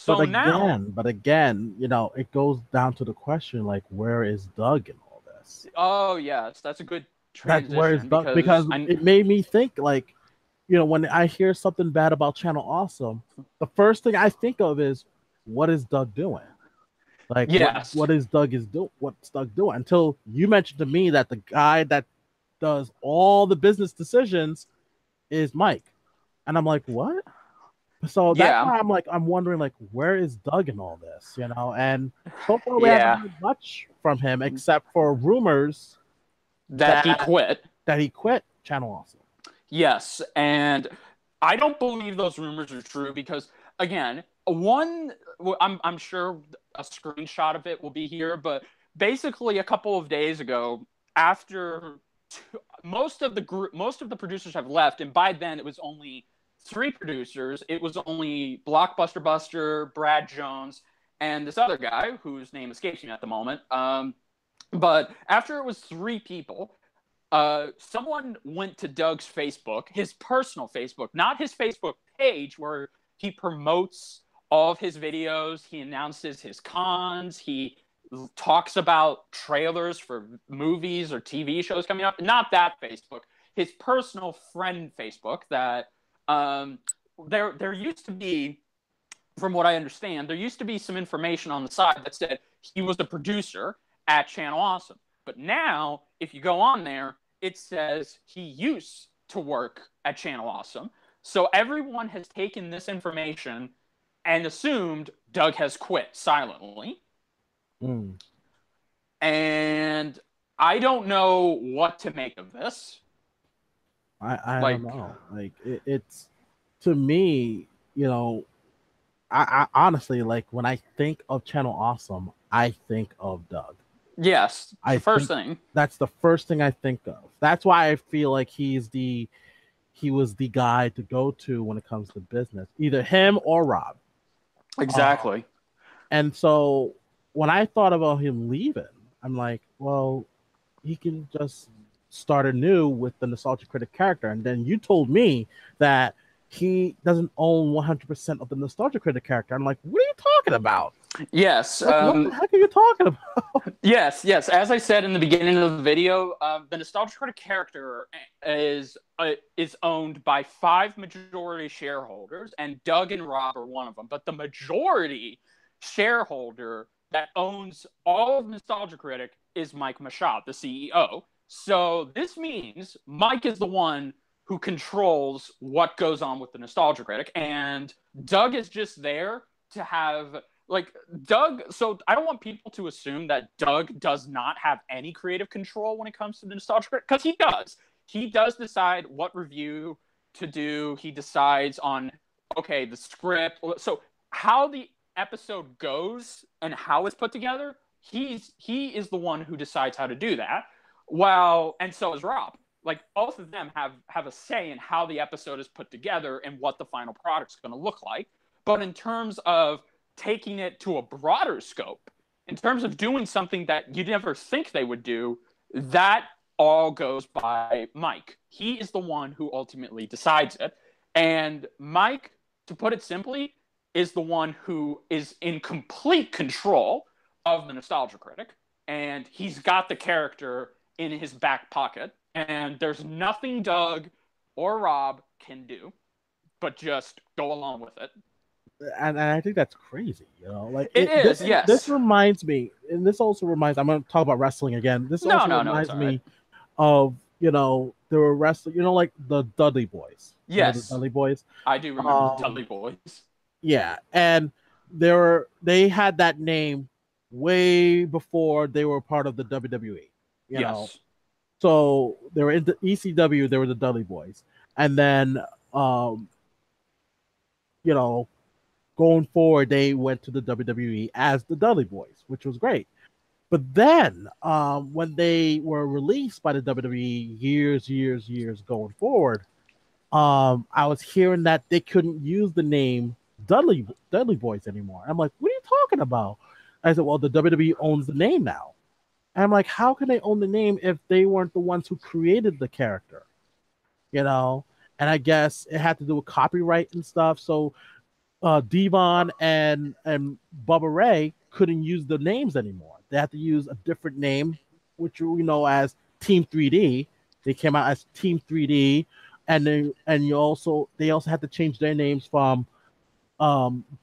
So now, but again, you know, it goes down to the question like, where is Doug in all this? oh yes, that's a good That's where is transition Doug because because I it made me think like, you know, when I hear something bad about Channel Awesome, the first thing I think of is what is Doug doing? Like yes, what's Doug doing? Until you mentioned to me that the guy that does all the business decisions is Mike. And I'm like, what? So that's yeah, why I'm wondering like where is Doug in all this, you know? And so far we haven't yeah, heard much from him except for rumors that he that quit. he quit Channel Awesome. Yes, and I don't believe those rumors are true because again, I'm sure a screenshot of it will be here, but basically a couple of days ago, after most of the producers have left, and by then it was only three producers. It was only Blockbuster Buster, Brad Jones, and this other guy whose name escapes me at the moment. But after it was three people, someone went to Doug's Facebook, his personal Facebook, not his Facebook page where he promotes all of his videos. He announces his cons. He talks about trailers for movies or TV shows coming up. Not that Facebook, his personal friend Facebook. That um, there used to be, from what I understand, there used to be some information on the side that said he was a producer at Channel Awesome. But now, if you go on there, it says he used to work at Channel Awesome. So everyone has taken this information and assumed Doug has quit silently. Mm. And I don't know what to make of this. I don't Like, know. Like it's to me, you know, I honestly like when I think of Channel Awesome, I think of Doug. yes, it's I the first think thing. that's the first thing I think of. That's why I feel like he was the guy to go to when it comes to business, either him or Rob. Um, Exactly. and so when I thought about him leaving, I'm like, well, he can just start anew with the nostalgia critic character. And then you told me that he doesn't own 100% of the nostalgia critic character. I'm like, what are you talking about? Yes. Like, what the heck are you talking about? Yes, yes. As I said in the beginning of the video, the Nostalgia Critic character is owned by five majority shareholders, and Doug and Rob are one of them. But the majority shareholder that owns all of Nostalgia Critic is Mike Machado, the CEO. So this means Mike is the one who controls what goes on with the Nostalgia Critic, and Doug is just there to have like Doug. So I don't want people to assume that Doug does not have any creative control when it comes to the nostalgia critic, because he does. He does decide what review to do. He decides on okay the script. So how the episode goes and how it's put together, he is the one who decides how to do that. Well, and so is Rob. Like both of them have a say in how the episode is put together and what the final product's going to look like. But in terms of taking it to a broader scope, in terms of doing something that you never think they would do, that all goes by Mike. He is the one who ultimately decides it. And Mike, to put it simply, is the one who is in complete control of the nostalgia critic. And he's got the character in his back pocket. And there's nothing Doug or Rob can do but just go along with it. And I think that's crazy, you know. Like It is, this yes. reminds me, and this also reminds. I'm going to talk about wrestling again. This No, also no, no, it's reminds all right. me of you know there were wrestling, you know, like the Dudley Boys. Remember the Yes, Dudley Boys? I do remember the Um, Dudley Boys. yeah, and they had that name way before they were part of the WWE. You know, Yes. so they were in the ECW. They were the Dudley Boys, and then um, you know going forward, they went to the WWE as the Dudley Boys, which was great. But then, when they were released by the WWE years going forward, I was hearing that they couldn't use the name Dudley Boys anymore. I'm like, what are you talking about? I said, well, the WWE owns the name now. And I'm like, how can they own the name if they weren't the ones who created the character? You know? And I guess it had to do with copyright and stuff. So Devon and Bubba Ray couldn't use the names anymore. They had to use a different name, which we know as Team 3D. They came out as Team 3D, and they also had to change their names from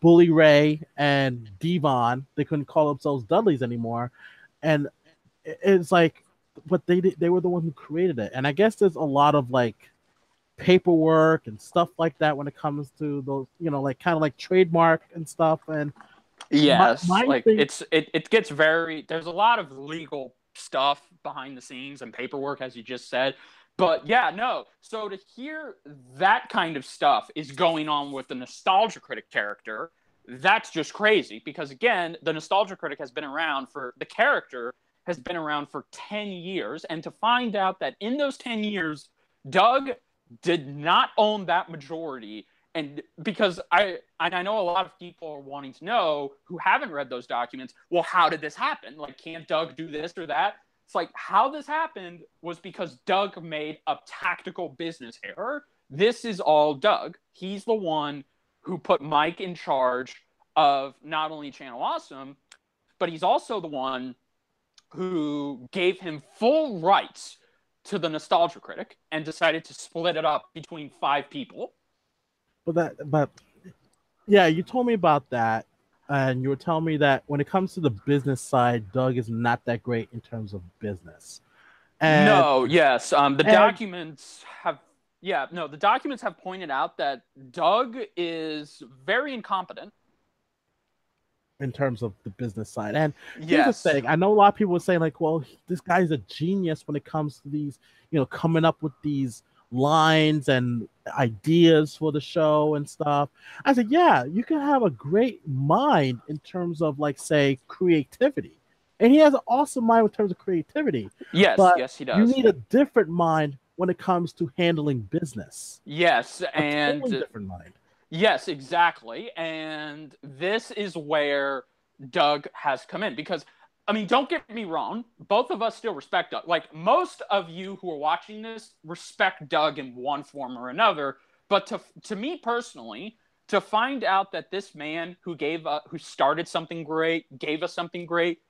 Bully Ray and Devon. They couldn't call themselves Dudleys anymore, and it's like, but they were the ones who created it, and I guess there's a lot of like paperwork and stuff like that when it comes to those, like kind of like trademark and stuff. And Yes, my like thing, it gets very, there's a lot of legal stuff behind the scenes and paperwork, as you just said. But yeah, no. So to hear that kind of stuff is going on with the Nostalgia Critic character, that's just crazy. Because again, the Nostalgia Critic has been around for, the character has been around for 10 years. And to find out that in those 10 years, Doug did not own that majority. And because I know a lot of people are wanting to know who haven't read those documents, well, how did this happen? Like, can't Doug do this or that? It's like, how this happened was because Doug made a tactical business error. This is all Doug. He's the one who put Mike in charge of not only Channel Awesome, but he's also the one who gave him full rights to the Nostalgia Critic and decided to split it up between 5 people. but yeah, you told me about that, and you were telling me that when it comes to the business side, Doug is not that great in terms of business. And No, yes. The and documents have, yeah, no, the documents have pointed out that Doug is very incompetent. in terms of the business side. And here's the Yes. thing: I know a lot of people are saying like, "Well, this guy's a genius when it comes to these, coming up with these lines and ideas for the show and stuff." I said, "Yeah, you can have a great mind in terms of like, say, creativity, and he has an awesome mind in terms of creativity, Yes, but yes, he you does. need a different mind when it comes to handling business. Yes, A totally and different mind." yes, exactly. And this is where Doug has come in because, I mean, don't get me wrong, both of us still respect Doug. Like, most of you who are watching this respect Doug in one form or another. But to me personally, to find out that this man who started something great, gave us something great,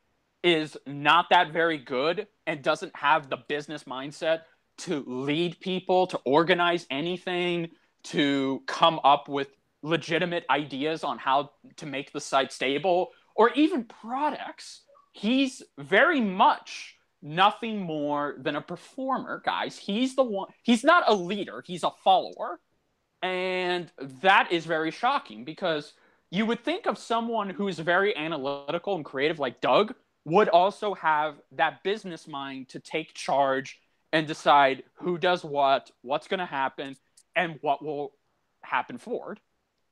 is not that very good and doesn't have the business mindset to lead people, to organize anything, to come up with legitimate ideas on how to make the site stable or even products. He's very much nothing more than a performer, guys. He's the one, he's not a leader, he's a follower. And that is very shocking because you would think of someone who's very analytical and creative like Doug would also have that business mind to take charge and decide who does what, what's going to happen, and what will happen forward.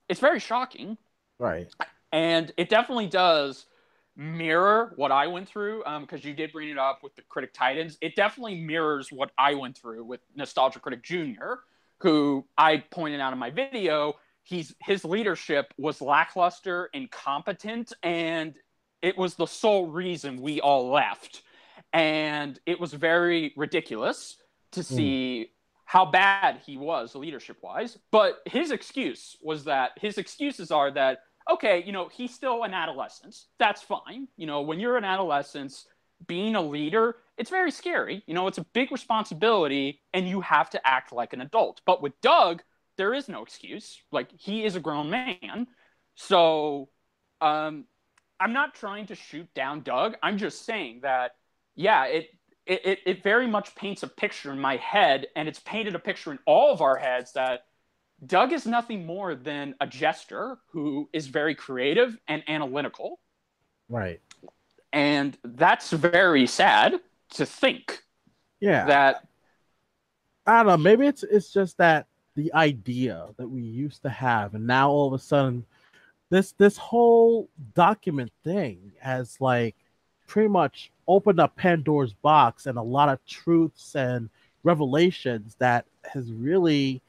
It's very shocking. Right. And it definitely does mirror what I went through, because you did bring it up with the Critic Titans. It definitely mirrors what I went through with Nostalgia Critic Jr., who I pointed out in my video. His leadership was lackluster, incompetent, and it was the sole reason we all left. And it was very ridiculous to see how bad he was leadership-wise. But his excuses are that, okay, he's still an adolescent. That's fine. When you're an adolescent, being a leader, it's very scary. It's a big responsibility, and you have to act like an adult. But with Doug, there is no excuse. Like, he is a grown man. So, I'm not trying to shoot down Doug. I'm just saying that, yeah, it very much paints a picture in my head, and it's painted a picture in all of our heads that Doug is nothing more than a jester who is very creative and analytical. Right. And that's very sad to think. Yeah. That, I don't know. Maybe it's just that the idea that we used to have, and now all of a sudden, this whole document thing has like pretty much opened up Pandora's box and a lot of truths and revelations that has really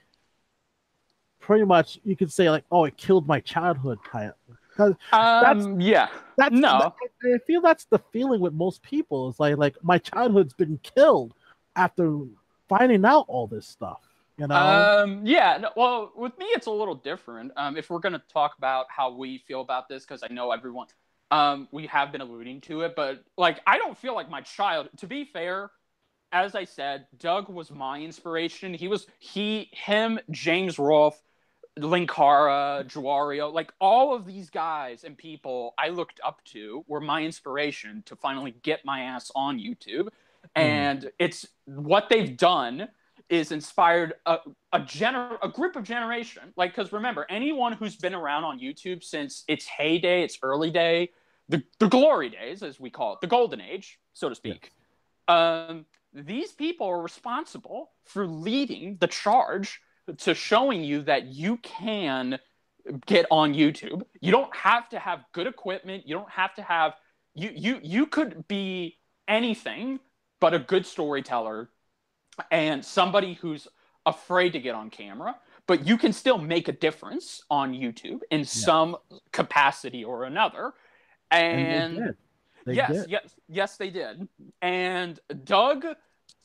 pretty much, you could say, like, oh, it killed my childhood, kind of. Because yeah, no, I feel that's the feeling with most people. It's like my childhood's been killed after finding out all this stuff. You know? Yeah. Well, with me, it's a little different. If we're gonna talk about how we feel about this, because I know everyone, we have been alluding to it, but like, I don't feel like my child. To be fair, as I said, Doug was my inspiration. Him, James Rolfe, Linkara, JewWario, like all of these guys and people I looked up to were my inspiration to finally get my ass on YouTube. Mm. And it's what they've done is inspired a group of generation. Like, because remember, anyone who's been around on YouTube since its heyday, its early day, the glory days, as we call it, the golden age, so to Yes. speak. These people are responsible for leading the charge to showing you that you can get on YouTube. You don't have to have good equipment. You don't have to have you could be anything but a good storyteller and somebody who's afraid to get on camera, but you can still make a difference on YouTube in Yes. some capacity or another. And they And did. They yes, did. yes, they did. And Doug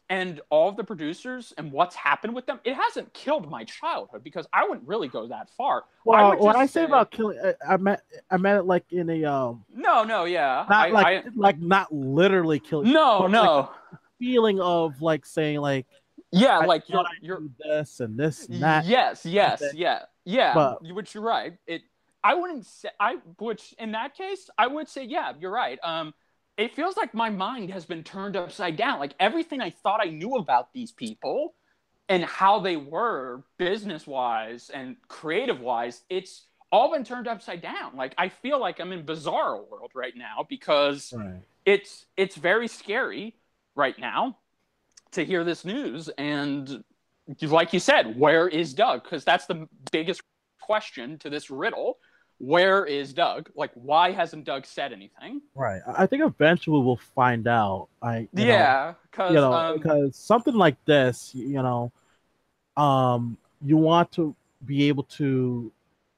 and all of the producers and what's happened with them, it hasn't killed my childhood because I wouldn't really go that far. I Well, would when I just say say, about killing, I meant it like in a no, yeah, not like not literally killing, no, but like a no, feeling of like saying like yeah, I like thought I you're, knew this and this and that. yes, And then, yeah, but which you're right. I wouldn't say, which in that case, I would say, yeah, you're right. It feels like my mind has been turned upside down. Like everything I thought I knew about these people and how they were business wise and creative wise, it's all been turned upside down. Like I feel like I'm in bizarre world right now because right. it's very scary right now to hear this news. And like you said, where is Doug? Because that's the biggest question to this riddle. Where is Doug? Like, why hasn't Doug said anything? Right. I think eventually we'll find out. Yeah, because because something like this, you want to be able to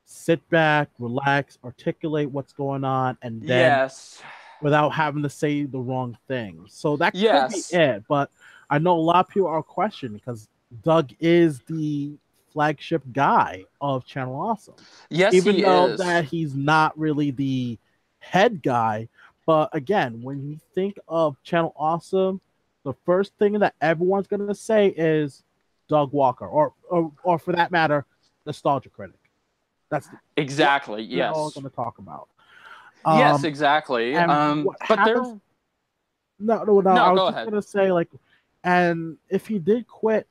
sit back, relax, articulate what's going on, and then yes, without having to say the wrong thing. So that could be yes, it. But I know a lot of people are questioning because Doug is the flagship guy of Channel Awesome, yes, even he though is. that he's not really the head guy. But again, when you think of Channel Awesome, the first thing that everyone's gonna say is Doug Walker, or for that matter, Nostalgia Critic. That's what Exactly. they're all Yes. gonna talk about. Yes, Um, exactly. and what But happens? there. No, no, no. No, I was go just ahead. gonna say like, and if he did quit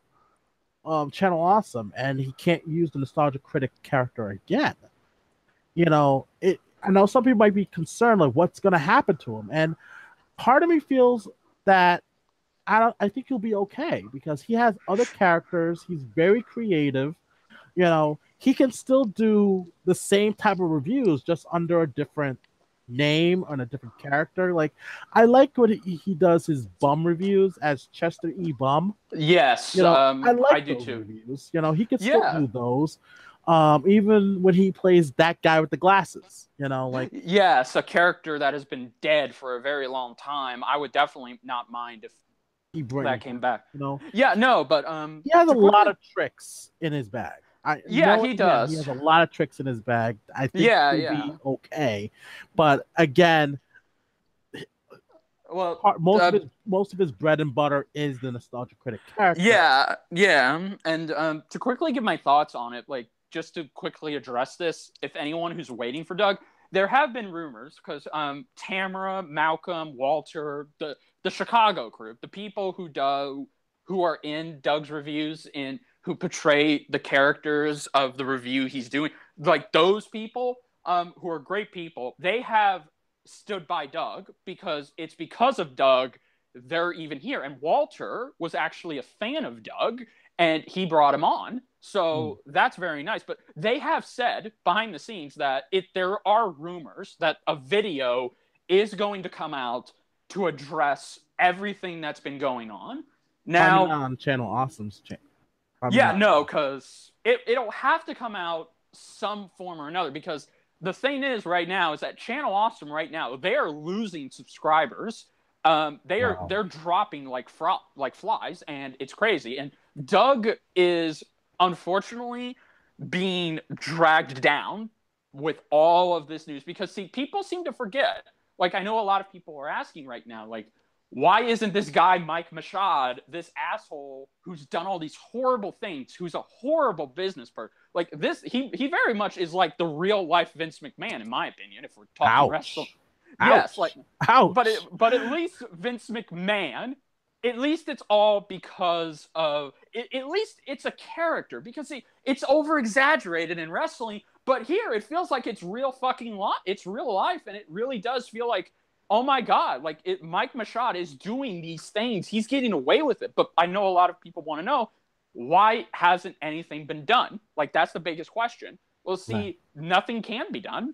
Channel Awesome and he can't use the Nostalgia Critic character again, it. I know some people might be concerned like what's gonna happen to him, and part of me feels that I think he'll be okay because he has other characters. He's very creative. He can still do the same type of reviews just under a different name and a different character. Like I like when he does his bum reviews as Chester E. Bum. Yes, I I like do those too. reviews. He can still Yeah. do those. Even when he plays that guy with the glasses, like Yes, a character that has been dead for a very long time. I would definitely not mind if he brings that back. came back. You know, Yeah, no, but he has a to lot quickly. of tricks in his bag. I Yeah, know he again, he has does. a lot of tricks in his bag. I think Yeah, he'll yeah. be okay. But again, Well, most of his bread and butter is the nostalgia critic character. yeah, yeah. And to quickly give my thoughts on it, like just to quickly address this, if anyone who's waiting for Doug, there have been rumors because Tamara, Malcolm, Walter, the Chicago group, the people who are in Doug's reviews and who portray the characters of the review he's doing, like those people who are great people, they have stood by Doug because it's because of Doug they're even here. And Walter was actually a fan of Doug and he brought him on. Mm. So that's very nice. But they have said behind the scenes that there are rumors that a video is going to come out to address everything that's been going on. Probably Now, not on Channel Awesome's channel. Probably yeah, not. no, because it'll have to come out some form or another because the thing is right now is that Channel Awesome right now, they are losing subscribers. They're Wow. dropping like flies, and it's crazy. And Doug is unfortunately being dragged down with all of this news because, see, people seem to forget. Like, I know a lot of people are asking right now, like, why isn't this guy Mike Machad, this asshole who's done all these horrible things, who's a horrible business person? Like this, he very much is like the real life Vince McMahon, in my opinion. If we're talking wrestling, yes, like, but at least Vince McMahon, at least it's all because of at least it's a character, because see, it's over exaggerated in wrestling, but here it feels like it's real fucking it's real life, and it really does feel like, oh my God, like Mike Machad is doing these things. He's getting away with it. But I know a lot of people want to know, why hasn't anything been done? Like, that's the biggest question. Well, see, nothing can be done.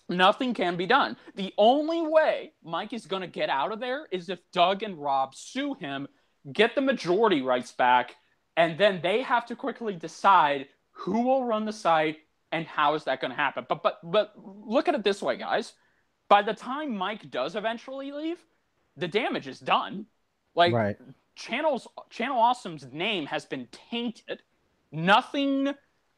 Nothing can be done. The only way Mike is going to get out of there is if Doug and Rob sue him, get the majority rights back, and then they have to quickly decide who will run the site and how is that going to happen. But look at it this way, guys. By the time Mike does eventually leave, the damage is done. Like, Channel Awesome's name has been tainted. Nothing.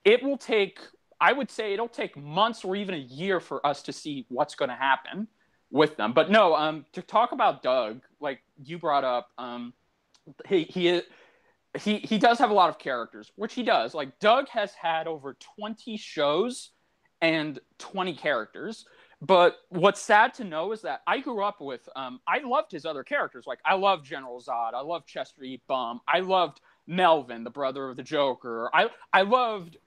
It will take, I would say, it'll take months or even a year for us to see what's going to happen with them. But no, to talk about Doug, like you brought up, he does have a lot of characters, which he does. Like, Doug has had over 20 shows and 20 characters. But what's sad to know is that I grew up with, I loved his other characters. Like, I loved General Zod. I loved Chester E. Bum. I loved Melvin, the brother of the Joker. I loved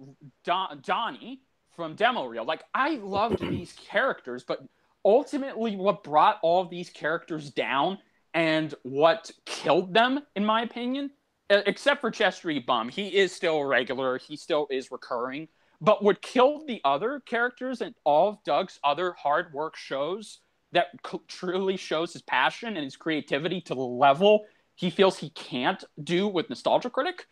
Donnie from Demo Reel. Like, I loved these characters, but ultimately what brought all of these characters down and what killed them, in my opinion, except for Chester E. Bum, he is still a regular. He still is recurring. But what killed the other characters and all of Doug's other hard work shows that truly shows his passion and his creativity to the level he feels he can't do with Nostalgia Critic,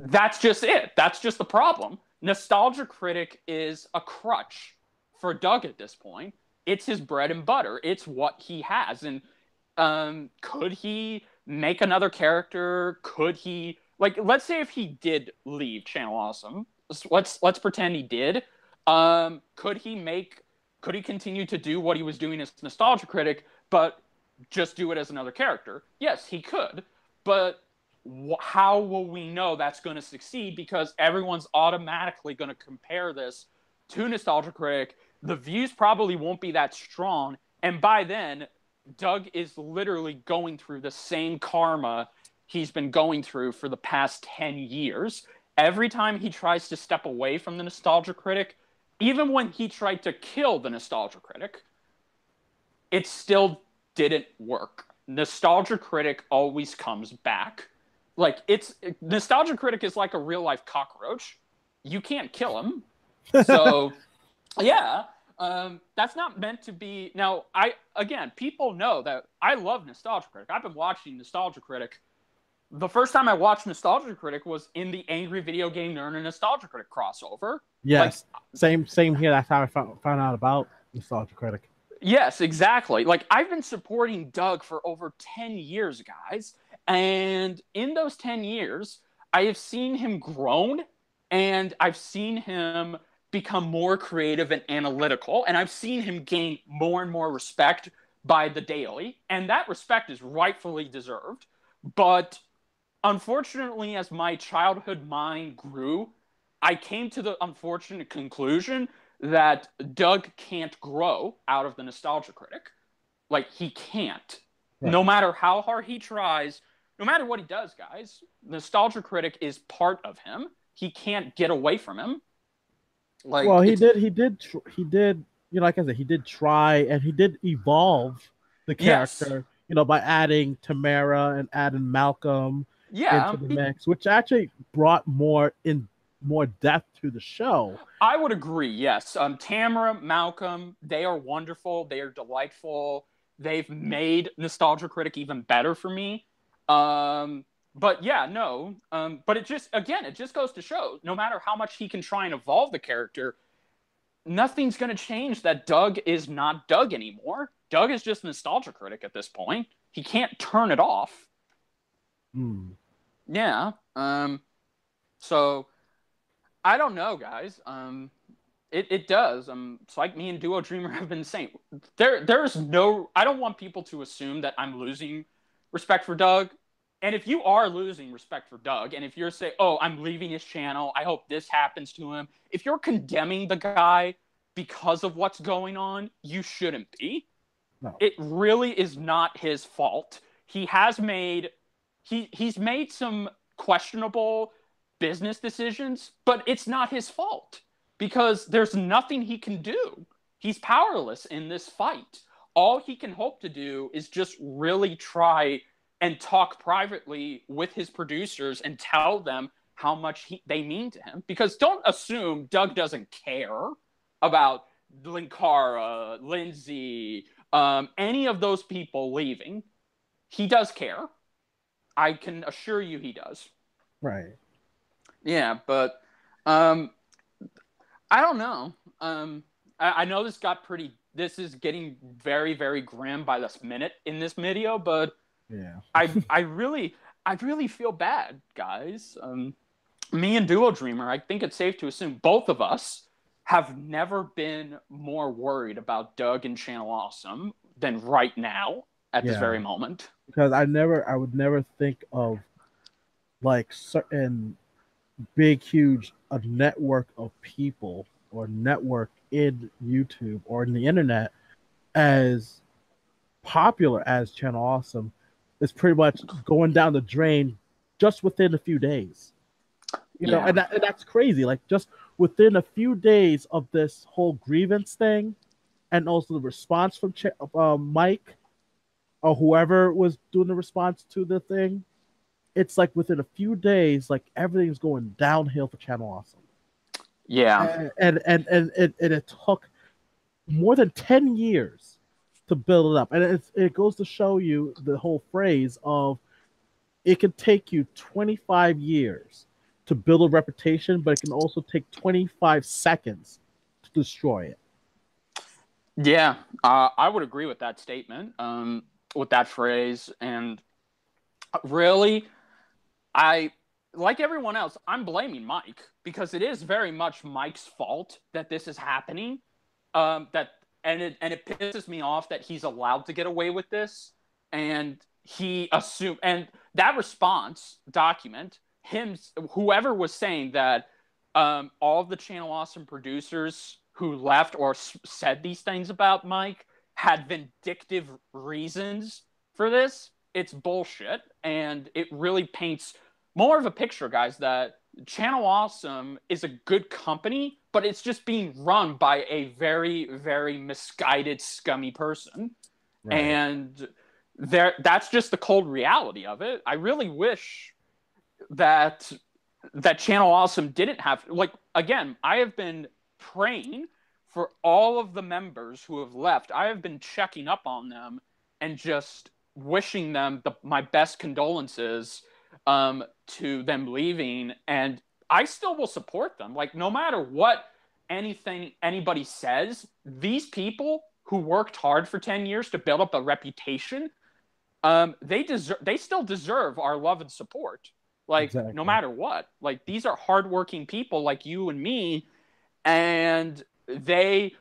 that's just it. That's just the problem. Nostalgia Critic is a crutch for Doug at this point. It's his bread and butter. It's what he has. And could he make another character? Could he, like, let's say if he did leave Channel Awesome, let's pretend he did. Could he continue to do what he was doing as Nostalgia Critic, but just do it as another character? Yes, he could. But how will we know that's going to succeed? Because everyone's automatically going to compare this to Nostalgia Critic. The views probably won't be that strong. And by then, Doug is literally going through the same karma he's been going through for the past 10 years. Every time he tries to step away from the Nostalgia Critic, even when he tried to kill the Nostalgia Critic, it still didn't work. Nostalgia Critic always comes back. Like, Nostalgia Critic is like a real life cockroach. You can't kill him. So, yeah, that's not meant to be. Now, people know that I love Nostalgia Critic. I've been watching Nostalgia Critic. The first time I watched Nostalgia Critic was in the Angry Video Game Nerd and Nostalgia Critic crossover. Yes, like, same here. That's how I found out about Nostalgia Critic. Yes, exactly. Like, I've been supporting Doug for over 10 years, guys. And in those 10 years, I have seen him grown, and I've seen him become more creative and analytical, and I've seen him gain more and more respect by the daily, and that respect is rightfully deserved. But unfortunately, as my childhood mind grew, I came to the unfortunate conclusion that Doug can't grow out of the Nostalgia Critic. Like, he can't. Right. No matter how hard he tries, no matter what he does, guys, Nostalgia Critic is part of him. He can't get away from him. Like, well, he did, you know, like I said, he did try, and he did evolve the character, yes, by adding Tamara and adding Malcolm into the mix, which actually brought more depth to the show. I would agree, yes. Tamara, Malcolm, they are wonderful. They are delightful. They've made Nostalgia Critic even better for me. But yeah, no. But it just goes to show, no matter how much he can try and evolve the character, nothing's going to change that Doug is not Doug anymore. Doug is just Nostalgia Critic at this point. He can't turn it off. Yeah. So I don't know, guys. It does. It's like me and Duo Dreamer have been saying. There's no. I don't want people to assume that I'm losing respect for Doug. And if you are losing respect for Doug, and if you're saying, "Oh, I'm leaving his channel. I hope this happens to him," if you're condemning the guy because of what's going on, you shouldn't be. No. It really is not his fault. He's made some questionable business decisions, but it's not his fault because there's nothing he can do. He's powerless in this fight. All he can hope to do is just really try and talk privately with his producers and tell them how much they mean to him. Because don't assume Doug doesn't care about Linkara, Lindsay, any of those people leaving. He does care. I can assure you he does. Right. Yeah, but I don't know. I know this is getting very, very grim by this minute in this video, but yeah, I really feel bad, guys. Me and Duo Dreamer, I think it's safe to assume both of us have never been more worried about Doug and Channel Awesome than right now at this very moment. Because I would never think of like certain big, huge a network of people or network in YouTube or in the internet as popular as Channel Awesome is pretty much going down the drain just within a few days. You know, and that's crazy. Like just within a few days of this whole grievance thing, and also the response from Mike or whoever was doing the response to the thing, it's like within a few days, like everything's going downhill for Channel Awesome. Yeah, and it took more than 10 years to build it up, and it goes to show you the whole phrase of it can take you 25 years to build a reputation, but it can also take 25 seconds to destroy it. Yeah, I would agree with that statement, with that phrase. And really, like everyone else, I'm blaming Mike because it is very much Mike's fault that this is happening. It pisses me off that he's allowed to get away with this, and he assumed, and that response document, whoever was saying that all of the Channel Awesome producers who left or said these things about Mike had vindictive reasons for this. It's bullshit, and it really paints more of a picture, guys, that Channel Awesome is a good company, but it's just being run by a very, very misguided, scummy person. Right. And that's just the cold reality of it. I really wish that Channel Awesome didn't have, like, again, I have been praying for all of the members who have left. I have been checking up on them and just wishing them my best condolences to them leaving, and I still will support them. Like, no matter what anybody says, these people who worked hard for 10 years to build up a reputation, they still deserve our love and support. Like, exactly. No matter what. Like, these are hardworking people like you and me, and they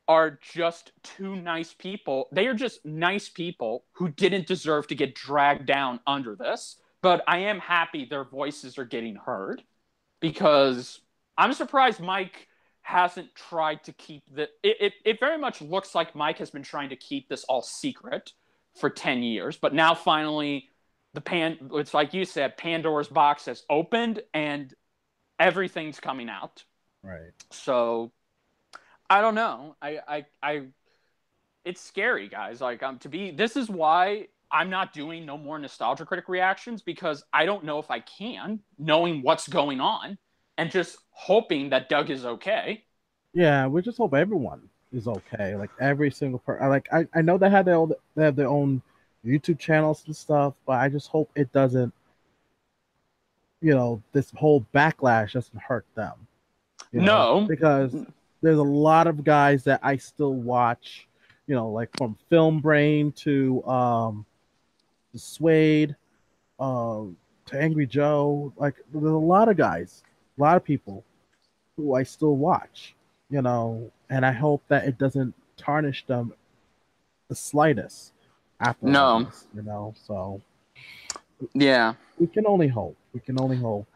are just two nice people. They are just nice people who didn't deserve to get dragged down under this. But I am happy their voices are getting heard, because I'm surprised Mike hasn't tried to keep it very much looks like Mike has been trying to keep this all secret for 10 years. But now finally it's like you said, Pandora's box has opened and everything's coming out. Right. So I don't know. It's scary, guys. Like, this is why I'm not doing no more Nostalgia Critic reactions, because I don't know if I can, knowing what's going on, and just hoping that Doug is okay. Yeah, we just hope everyone is okay. Like, every single person. Like, I know they have their own YouTube channels and stuff, but I just hope it doesn't, this whole backlash doesn't hurt them. No. Because there's a lot of guys that I still watch, like from Film Brain to Suede, to to Angry Joe. Like there's a lot of guys, a lot of people who I still watch, and I hope that it doesn't tarnish them the slightest after all No. this, So Yeah. we can only hope. We can only hope.